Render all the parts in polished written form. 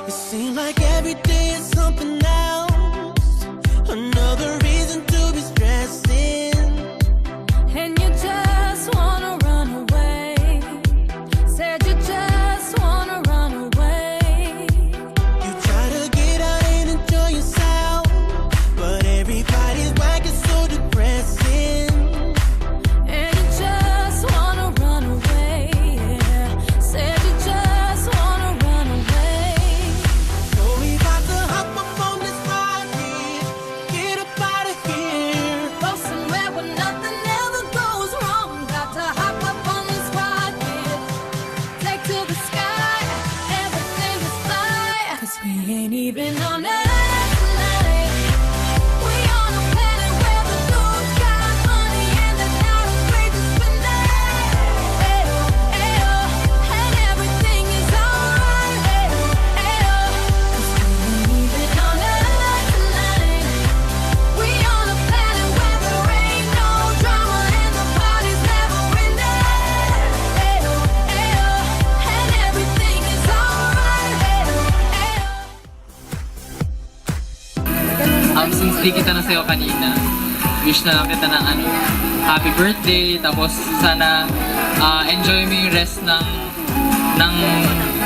It seems like every day is something else. Another reason to be stressing. And you just wanna run away. Said you just wanna run away. You try to get out and enjoy yourself, but everybody's whack is so depressing. And you just wanna run away. Yeah. Said you just wanna run away. So we got to hop up on this rocket, get up out of here. Go somewhere where nothing ever goes wrong. Got to hop up on this rocket. Take to the sky. Everything is fine. 'Cause we ain't even on Earth tonight. We on a planet where the dudes got money and they're not afraid to spend it. Ayo, ayo, and everything is alright. Ayo, ayo, 'cause we ain't even on Earth tonight. We on a planet where there ain't no drama and the party's never ending. Ayo, ayo, and everything is alright. Ayo, ayo. Since di kita nasayaw kanina, wish na lang kita ng happy birthday, tapos sana enjoy mo yung rest ng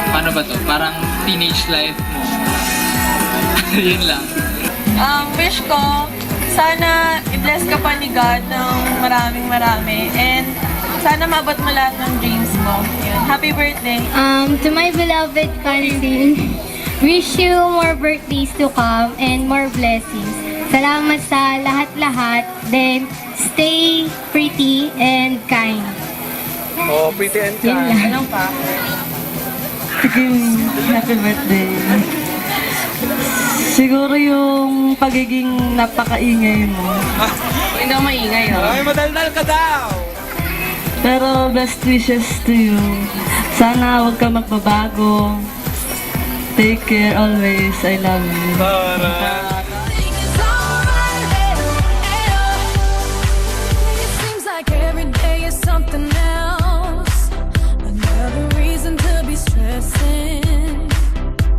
paano ba to, parang teenage life mo. Yun lang. Wish ko, sana i-bless ka pa ni God ng maraming and sana mabot mo lahat ng dreams mo. Yun. Happy birthday! To my beloved Francine, wish you more birthdays to come and more blessings. Salamat sa lahat-lahat. Then, stay pretty and kind. Oh, pretty and Yun kind. lang. Anong pa? Happy birthday. Siguro yung pagiging napakaingay mo. Hindi ako maingay, oh. Ay, madaldal ka daw! Pero best wishes to you. Sana huwag ka magbabago. Take care always. I love you. Tara. Everything is alright. Ayo, ayo. It seems like every day is something else. Another reason to be stressing.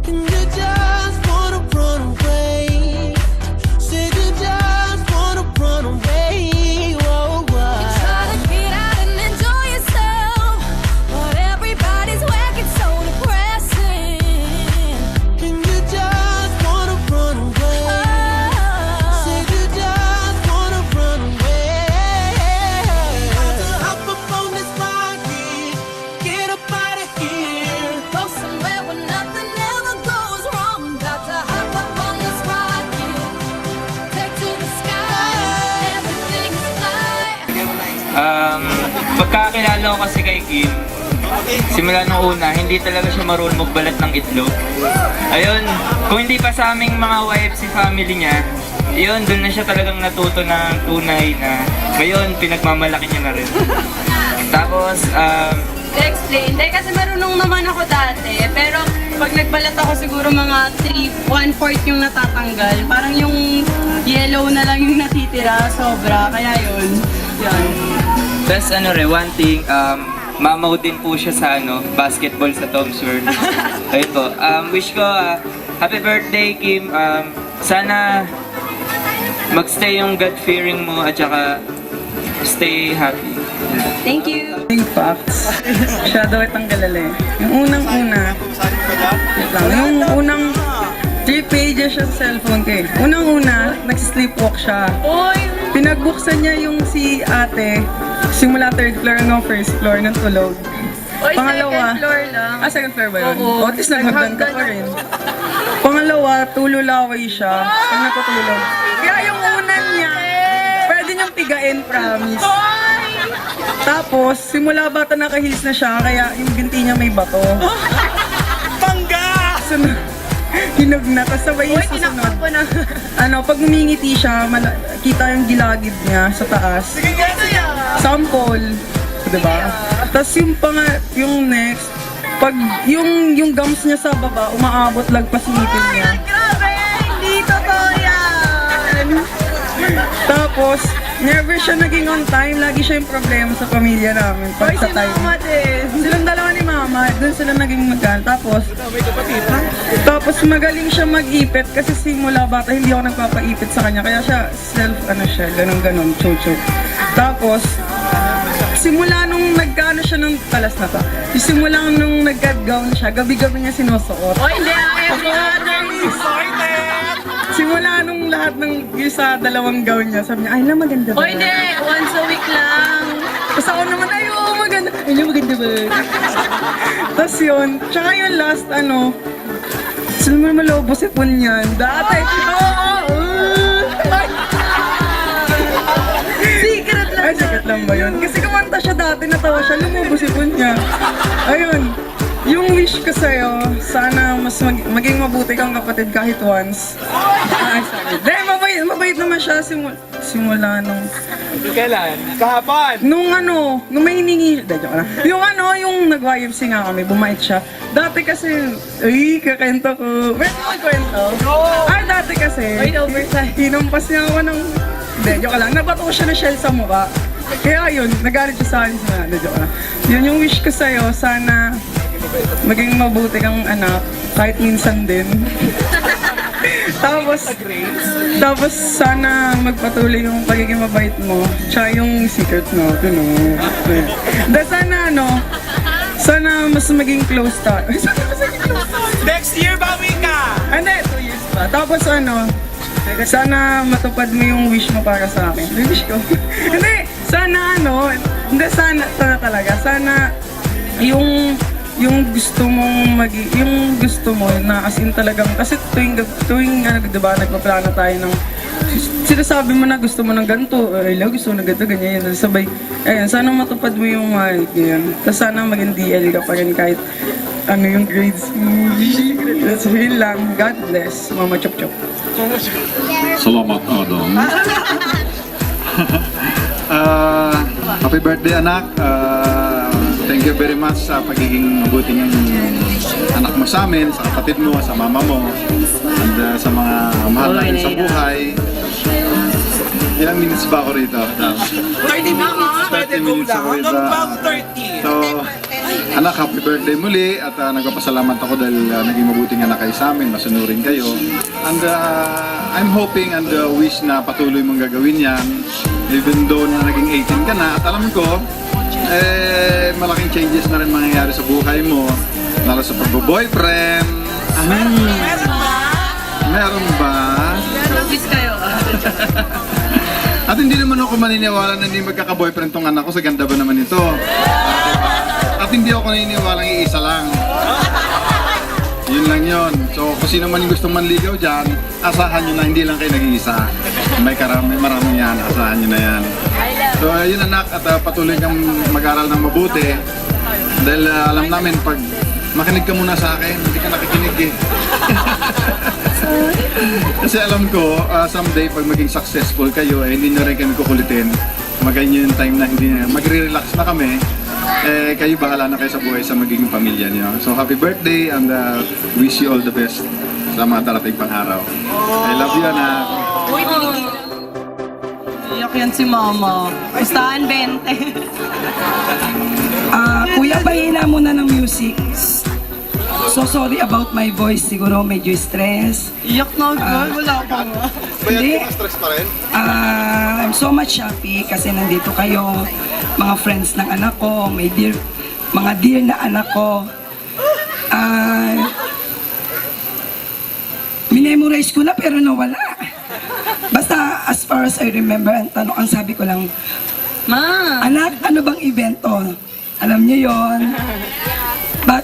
And you just wanna run away. Said you just wanna run away. Whoa, whoa. Try to get out and enjoy yourself, but everybody's working so depressing. And you just wanna run away. Said you just wanna run away. Got to hop up on this rocket, get up out of here. Go somewhere where nothing ever goes wrong. Got to hop up on this rocket, take to the sky. Everything's fine. Pagkakilala ko kasi kay Kim, simula nung una, hindi talaga siya marunong magbalat ng itlog. Ayun, kung hindi pa sa aming mga YFC family niya, yun, doon na siya talagang natuto ng tunay na ngayon, pinagmamalaki niya na rin. Tapos, I-explain. Dahil kasi marunong naman ako dati, pero pag nagbalat ako siguro mga 1/4 yung natatanggal. Parang yung yellow na lang yung natitira, sobra. Kaya yun. Yan. tas one thing, mamaw din po siya sa basketball sa Tom's World. Ayun po, wish ko, happy birthday Kim, sana magstay yung God-fearing mo at saka stay happy. Thank you! Yung facts. Masyado itang galala eh. Yung unang-una, wait lang, yung unang 3 pages siya sa cellphone ko eh. Unang-una, nagsisleepwalk siya. Pinagbuksan niya yung si ate, simula 3rd floor hanggang 1st floor ng tulog. Pangalawa, second floor lang. second floor ba yun? Oo. Otis naghagdan ka pa rin. Pangalawa, tululaway siya pag natutulog. Kaya yung unan niya, pwede niyang pigain, promise. Tapos, simula bata nakahils na siya, kaya yung binti niya may bato. Pangga! Sunod, hinog na, tapos sabay yung susunod. Pag umingiti siya, kita yung gilagid niya sa taas. Sige nga, sige! Sample. Diba? Tapos yung next, pag yung gums niya sa baba, umaabot lagpas ngipin niya. Grabe! Hindi totoo yan! Tapos, never siya naging on time. Lagi siya yung problema sa pamilya namin. Pag sa time. din. Silang dalawa ni Mama. doon sila naging magkano. Tapos magaling siya mag-ipit kasi simula bata hindi ako nagpapaipit sa kanya. Kaya siya ganun, chuchu. Tapos, simula nung nagkano siya ng talas na to. Simula nung nag-gown siya, gabi-gabi niya sinusuot. Oh, hindi, every other Simula nung lahat ng isa, dalawang gown niya, sabi niya, ay na maganda ba? Oh, hindi, once a week lang. Tapos ako naman, ay oo, maganda. Ay na maganda ba? Tapos yun, tsaka yung last, sino mo naman lobo sipon yan? Dati, Secret lang. Ay, secret lang ba yun? Kasi kumanta siya dati, natawa siya, lumubo sipon niya. Ayun, yung wish ko sa'yo, sana mas maging mabuti kang kapatid kahit once. Ay, sorry. Dahil mabait naman siya simula nung... Kailan? Kahapon! Nung may hiningi, joke lang. Yung nag-YFC nga kami, bumait siya. Dati kasi, kakento ko. Pwede mo kwento? Ay, dati kasi, hinampas niya ako ng... joke lang. Nabato ko siya ng shell sa mukha. Kaya yun, nagalit siya sa akin. Joke lang. Yun yung wish ko sa'yo, sana maging mabuti kang anak, kahit minsan din. Tapos sana magpatuloy yung pagiging mabait mo, tsaka yung secret mo, sana mas maging close tayo. Next year, bawi ka! Hindi, 2 years pa. Tapos sana matupad mo yung wish mo para sa akin. Yung wish ko. Sana talaga, sana yung gusto mong yung gusto mo na as in talagang kasi tuwing diba nagpaplano tayo ng sinasabi mo na gusto mo ng ganito, gusto mo ng ganito, ganyan yun, sabay, ayun, sana matupad mo yung ganyan, tapos sana maging DL ka pa rin kahit yung grades mo. That's yun lang. God bless, Mama Chop Chop. Salamat, Adam. Happy birthday, anak. Thank you very much sa pagiging mabuting anak mo sa amin, sa kapatid mo, sa mama mo, and sa mga mahal natin sa buhay. Ilang minutes ba ako rito? 30 minutes, pwede go lang. Hanggang bang 30. So, anak, happy birthday muli at nagpapasalamat ako dahil naging mabuting anak kayo sa amin, masunurin kayo. And I'm hoping and wish na patuloy mong gagawin yan even though na naging 18 ka na at alam ko malaking changes na rin mangyayari sa buhay mo, lalo sa pag-boyfriend. Meron ba? Kiss kayo. At hindi naman ako maniniwala na hindi magkaka-boyfriend tong anak ko, sa ganda ba naman ito? At hindi ako naniniwala ng iisa lang. Yun lang yun. So kung sino man yung gustong manligaw dyan, asahan nyo na hindi lang kayo nag-iisa. Maraming yan, asahan nyo na yan. So yun anak, at patuloy kang mag-aral ng mabuti. Dahil alam namin, pag makinig ka muna sa akin, hindi ka nakikinig eh. Kasi alam ko, someday pag maging successful kayo, hindi na rin kami kukulitin. Maganyan yung time na hindi na, magre-relax na kami. Kayo bahala na kayo sa buhay sa magiging pamilya niyo. So happy birthday and wish you all the best sa mga darating pang araw. I love you, anak. Iyak yan si mama. Gustahan 20. Kuya, bahina muna ng music. So sorry about my voice, siguro medyo stress. Iyak na girl, wala pa nga. Hindi. Stress pa rin? I'm so much happy kasi nandito kayo, mga friends ng anak ko, mga dear na anak ko. Minemorize ko na pero nawala. Basta as far as I remember, ang sabi ko lang, Ma! anak, ano bang event to? Alam niyo yon. But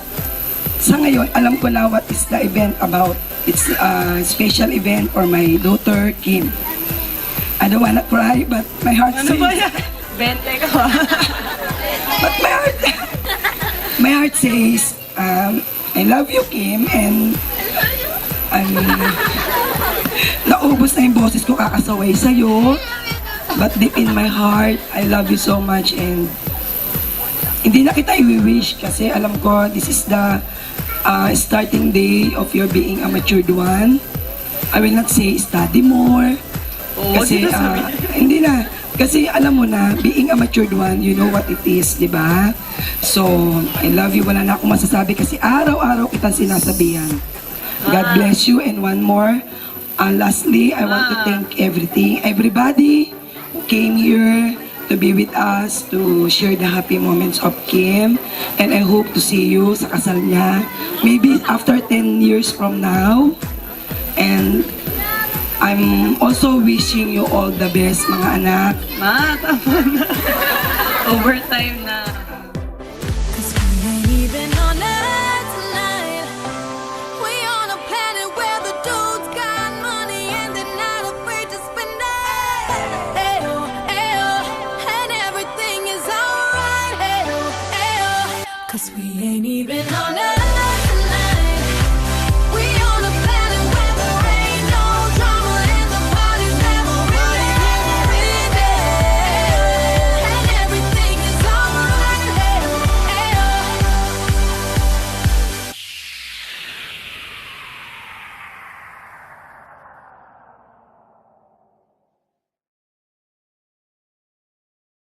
sa ngayon, alam ko na what is the event about. It's a special event for my daughter, Kim. I don't wanna cry, but my heart Ano says... ba yan? 20 ka ba? But my heart says, I love you, Kim, and naubos na yung boses ko kakasaway sa'yo. But deep in my heart, I love you so much, and hindi na kita i-wish kasi alam ko this is the starting day of your being a matured one. I will not say study more. Kasi hindi na. Kasi alam mo na, being a matured one, you know what it is, di ba? So, I love you. Wala na akong masasabi kasi araw-araw kitang sinasabihan. God bless you. And one more, lastly, I want to thank everybody who came here to be with us, to share the happy moments of Kim. And I hope to see you sa kasal niya. Maybe after 10 years from now. And I'm also wishing you all the best, mga anak. Ma, tama na. Overtime